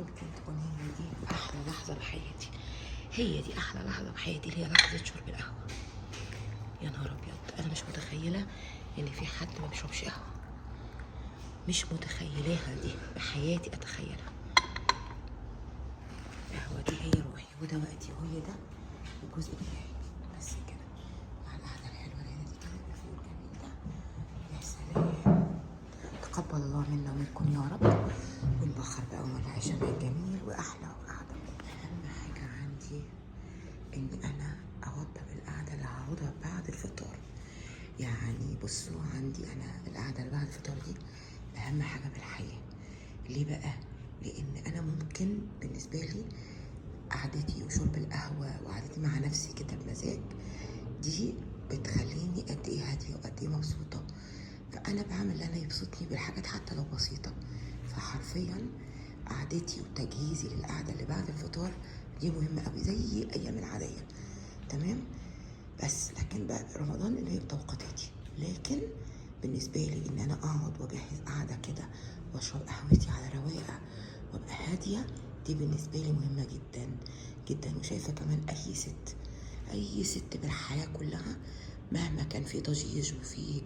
يمكن تكون هي دي احلى لحظه بحياتي. هي دي احلى لحظه بحياتي اللي هي لحظه شرب القهوه. يا نهار ابيض، انا مش متخيله ان في حد ما بيشربش قهوه. مش متخيلاها دي بحياتي اتخيلها. القهوه دي هي روحي وده وقتي وهي ده الجزء بتاعي. بس كده مع القعده الحلوه اللي دي كده الفيو الجميل ده. يا سلام، تقبل الله منا ومنكم يا رب، ونبخر بقى ونعيش مع الجميل واحلى قعده. اهم حاجه عندي ان انا اوضب القعده اللي هقعدها بعد الفطار. يعني بصوا، عندي انا القعده اللي بعد الفطار دي اهم حاجه بالحياه. ليه بقى؟ لان انا ممكن بالنسبه لي قعدتي وشرب القهوه وقعدتي مع نفسي كده بمزاج دي بتخليني قد ايه هاديه وقد ايه مبسوطه. فانا بعمل اللي انا يبسطني بالحاجات حتى لو بسيطه. فحرفيا قعدتي وتجهيزي للقعده اللي بعد الفطار دي مهمه قوي زي ايام العاديه. تمام. بس لكن بقى رمضان اللي هي بتوقيتاتي. لكن بالنسبه لي ان انا اقعد واجهز قعده كده واشرب قهوتي على رواقه وابقى هاديه، دي بالنسبه لي مهمه جدا جدا. وشايفه كمان اي ست بالحياه كلها مهما كان في ضجيج وفي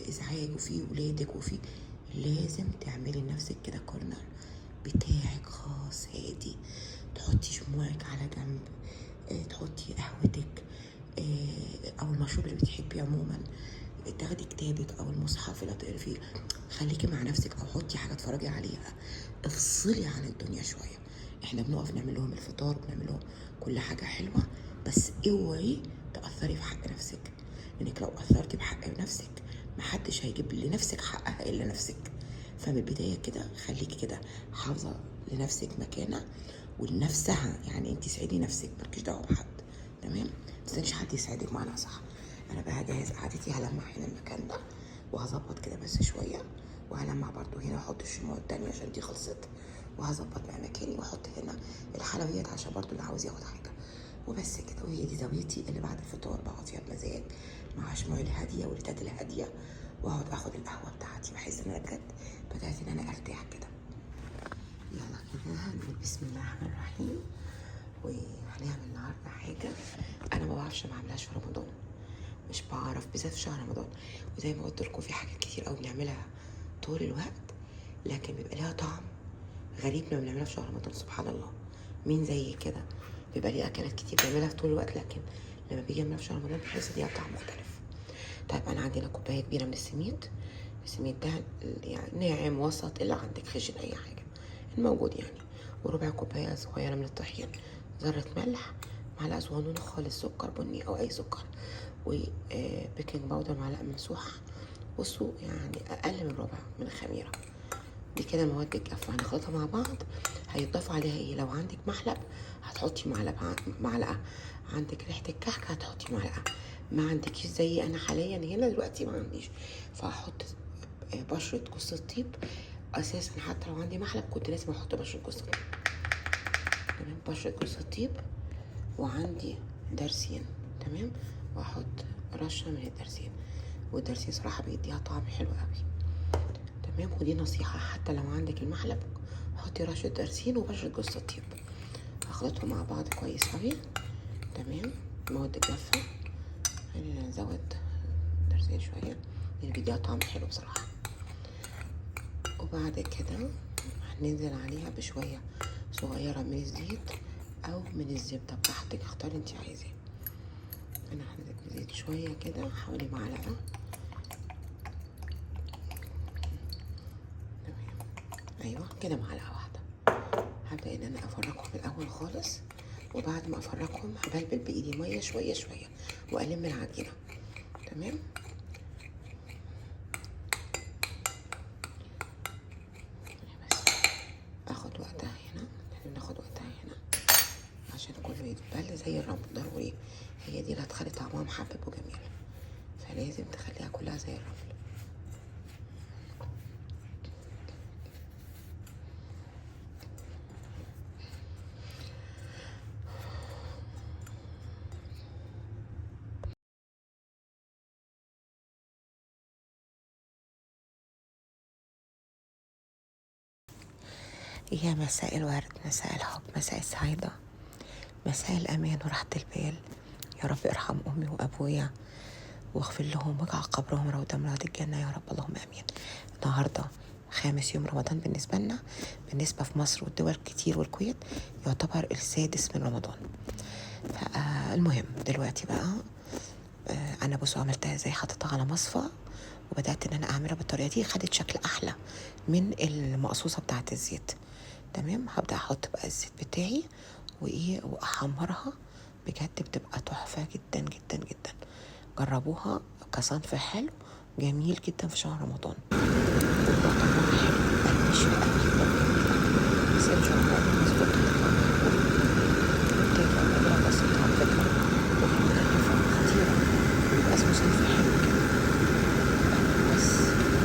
ازعاج وفي ولادك وفي، لازم تعملي لنفسك كده كورنر بتاعك خاص هادي. تحطي شموعك على جنب، تحطي قهوتك او المشروب اللي بتحبيه عموما، تاخدي كتابك او المصحف اللي هتقري فيه، خليكي مع نفسك او حطي حاجه اتفرجي عليها. افصلي عن الدنيا شويه. احنا بنقف نعمل لهم الفطار وبنعمل لهم كل حاجه حلوه، بس اوعي تاثري في حق نفسك، لانك لو اثرتي بحق نفسك محدش هيجيب لنفسك حقها الا نفسك. فمن البدايه كده خليكي كده حافظه لنفسك مكانه ولنفسها. يعني انت سعيدي نفسك، مالكيش دعوه بحد. تمام. متستنيش حد يساعدك، معنى صح. انا بقى هجهز قعدتي، هلمع هنا المكان ده وهظبط كده بس شويه، وهلمع برضو هنا واحط الشموع التانية عشان دي خلصت، وهظبط بقى مكاني واحط هنا الحلويات عشان برضو اللي عاوز ياخد حاجه. وبس كده. وهي دي زاويتي اللي بعد الفطار بقعد فيها بمزاج مع شموعي الهاديه والريتات الهاديه، واقعد اخد القهوه بتاعتي. بحس ان انا بجد بدات ان انا ارتاح كده. يلا كده هنقول بسم الله الرحمن الرحيم. وهنعمل النهارده حاجه انا ما بعرفش ما اعملهاش في رمضان. مش بعرف بالذات في شهر رمضان. وزي ما قلت لكم في حاجات كتير قوي بنعملها طول الوقت لكن بيبقى ليها طعم غريب لما بنعملها في شهر رمضان. سبحان الله، مين زي كده؟ بيبقى ليه اكلات كتير بنعملها في طول الوقت لكن لما بيجي نعملها في شهر رمضان بحس ليها طعم مختلف. طيب انا عندي هنا كوبايه كبيره من السميد. السميد ده يعني ناعم وسط، اللي عندك خشن اي حاجه الموجود يعني. وربع كوبايه صغيره من الطحين، ذره ملح، معلقه صغنونه خالص سكر بني او اي سكر، وبيكنج باودر معلقه ممسوحه. بصوا يعني اقل من ربع من الخميره. دي كده مواد الجافه هنخلطها مع بعض. هيتضاف عليها ايه؟ لو عندك محلب هتحطي معلقه. عندك ريحه الكحك هتحطي معلقه. ما عندكيش زي انا حاليا هنا دلوقتي ما عنديش، فهحط بشره جوز الطيب. اساسا حتى لو عندي محلب كنت لازم احط بشره جوز الطيب. تمام، بشره جوز الطيب. وعندي درسين. تمام، واحط رشه من الدرسين. والدرسين صراحه بيديها طعم حلو قوي. تمام. ودي نصيحه، حتى لو عندك المحلب حطي رشه درسين وبشره جوز الطيب. هخلطهم مع بعض كويس قوي. تمام. مواد الجافه خلينا نزود درسين شويه لان بيديها طعم حلو بصراحه. وبعد كده هننزل عليها بشويه صغيره من الزيت او من الزبده براحتك، اختاري انت عايزاه. انا هنزل بزيت شويه كده حوالي معلقه. تمام، ايوه كده معلقه واحده. هبدا ان انا افركهم الاول خالص، وبعد ما افركهم هبلبل بايدي ميه شويه شويه والم العجينه. تمام. بس اخد وقتها هنا، ناخد وقتها هنا عشان كله يتبل زي الرمل ضروري. هي دي اللي هتخلي طعمها محبب وجميل، فلازم تخليها كلها زي الرمل. يا مساء الورد، مساء الحب، مساء السعادة، مساء الأمان وراحة البال. يا رب ارحم أمي وأبويا واغفر لهم واجعل قبرهم روضة من رياض الجنة يا رب، اللهم آمين. النهاردة 5 يوم رمضان بالنسبة لنا، بالنسبة في مصر والدول كتير والكويت يعتبر السادس من رمضان. فالمهم دلوقتي بقى أنا بصوا عملتها ازاي، حطيتها على مصفى وبدأت إن أنا أعملها بالطريقة دي، خدت شكل أحلى من المقصوصة بتاعة الزيت. تمام، هبدأ أحط بقى الزيت بتاعي وأحمرها، بجد بتبقى تحفة جدا جدا جدا. جربوها كصنف حلو جميل جدا في شهر رمضان، وبيبقى طعمها حلو مقرمش بس إن شاء الله مظبوط. تبقى مقدرة بسيطة على فكرة ومكلفة خطيرة، ويبقى اسمه صنف حلو كده. بس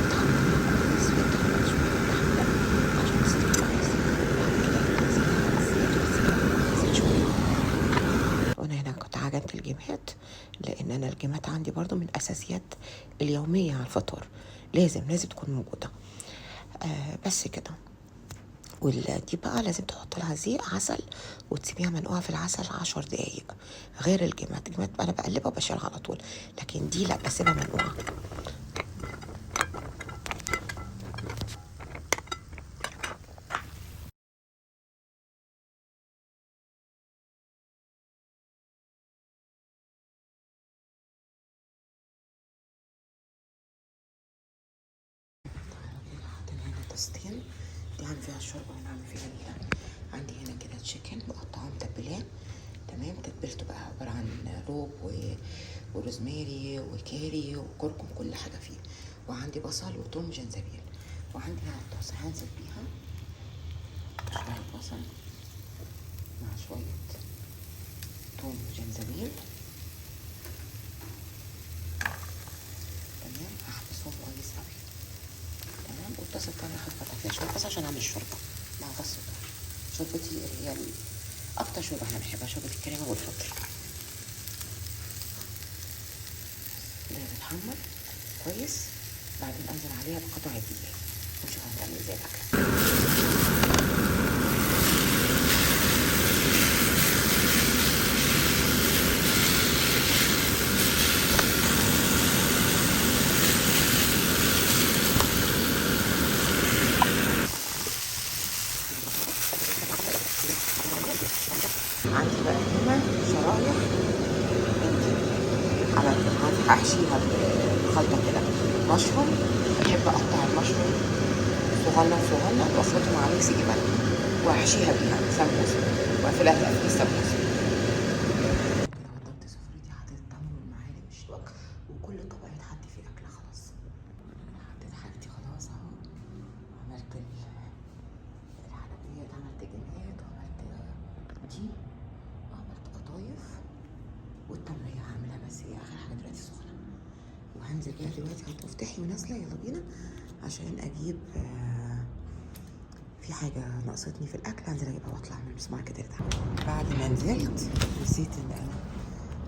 بتحمرها كويس، بتحمر شوية لحمة عشان تستوي كويس، بعد كده تنزلها على الزيت وتسيبها تنزل شوية. وانا هنا كنت عجنت الجيمات، لان انا الجيمات عندي برضو من اساسيات اليومية على الفطار، لازم تكون موجودة. بس كده. ودي بقى لازم تحط لها زيت عسل وتسيبيها منقوعة في العسل 10 دقايق، غير الجيمات انا بقلبها وبشيلها على طول، لكن دي لا، بسيبها منقوعة. حاطين هنا طاستين، دي هعمل فيها الشوربة ونعمل فيها عندي هنا كده تشيكن مقطعاه متبلاه. تمام، تتبيلته بقى عبارة عن روب وروزماري وكاري وكركم، كل حاجة فيه. وعندي بصل وثوم وجنزبيل. وعندي هنا الطاسة هنزل بيها شوية بصل مع شوية ثوم وجنزبيل. تمام، هحبسهم كويس قوي. تمام، والطاسة التانية هحط فيها شوية بس عشان اعمل شوربة مع فص الثوم. شوربتي اللي هي اكتر شوربة احنا بنحبها، شوربة الكريمة والفطر. ده بتحمر كويس، بعدين انزل عليها بقطع الدقيق ونشوف هنعمل ازاي الاكل. عندي بقى هنا شرايح على هحشيها بخلطة كده مشروم. بحب اقطع المشروم صغنن صغنن وافرطه مع ميكس جبن وهحشيها بيها سمبوسة واقفلها تقفيل سمبوسة. كده وضبت سفرتي، حطيت التمر والمعالق والشوك وكل طبق يتحط فيه اكله. خلاص حطيت حاجتي خلاص اهو، عملت الحلويات، عملت جمعيات، وعملت دي، وعملت قطايف، والتمرية هعملها بس هي اخر حاجه دلوقتي سخنه. وهنزل بيها دلوقتي، هات مفتاحي ونازله، يلا بينا عشان اجيب في حاجه ناقصتني في الاكل، هنزل اجيبها واطلع من السوبر ماركت ده. بعد ما نزلت نسيت ان انا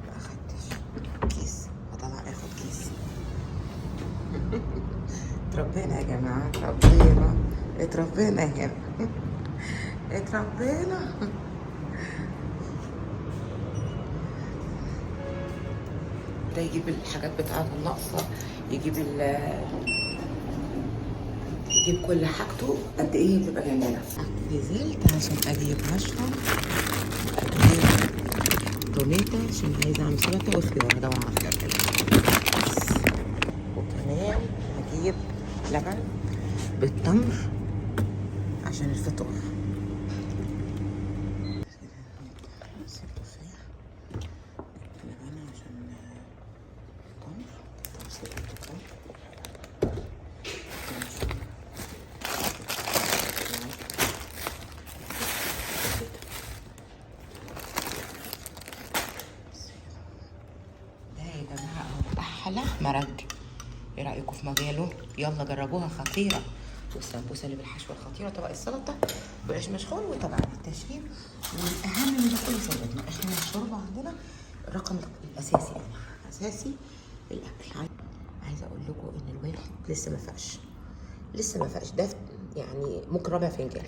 ما اخدتش كيس، هطلع اخد كيس. اتربينا يا جماعه، اتربينا هنا اتربينا. ده يجيب الحاجات بتاعته الناقصه، يجيب كل حاجته قد ايه بتبقى جميله. نزلت عشان اجيب مشروم، اجيب توميتو عشان عايزه اعمل سلطه وخيار ده وعافيه كده بس. وكمان هجيب لبن بالتمر عشان الفطور. لبن عشان التمر، أحلى مرج. ايه رأيكم في مجاله؟ يلا جربوها، خطيرة. والسمبوسة اللي بالحشوة الخطيرة، طبق السلطة بعيش مشحون، وطبعا التشريب. والأهم من ده كله سيدنا، احنا الشوربة عندنا الرقم الأساسي، يعني أساسي الأكل. عايزة أقول لكم إن الواحد لسه ما فاقش، ده يعني ممكن ربع فنجان.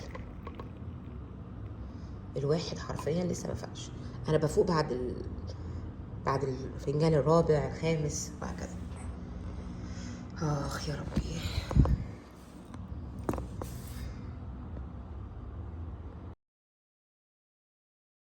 الواحد حرفيا لسه ما فاقش. انا بفوق بعد الفنجان الرابع الخامس وهكذا. اخ يا ربي.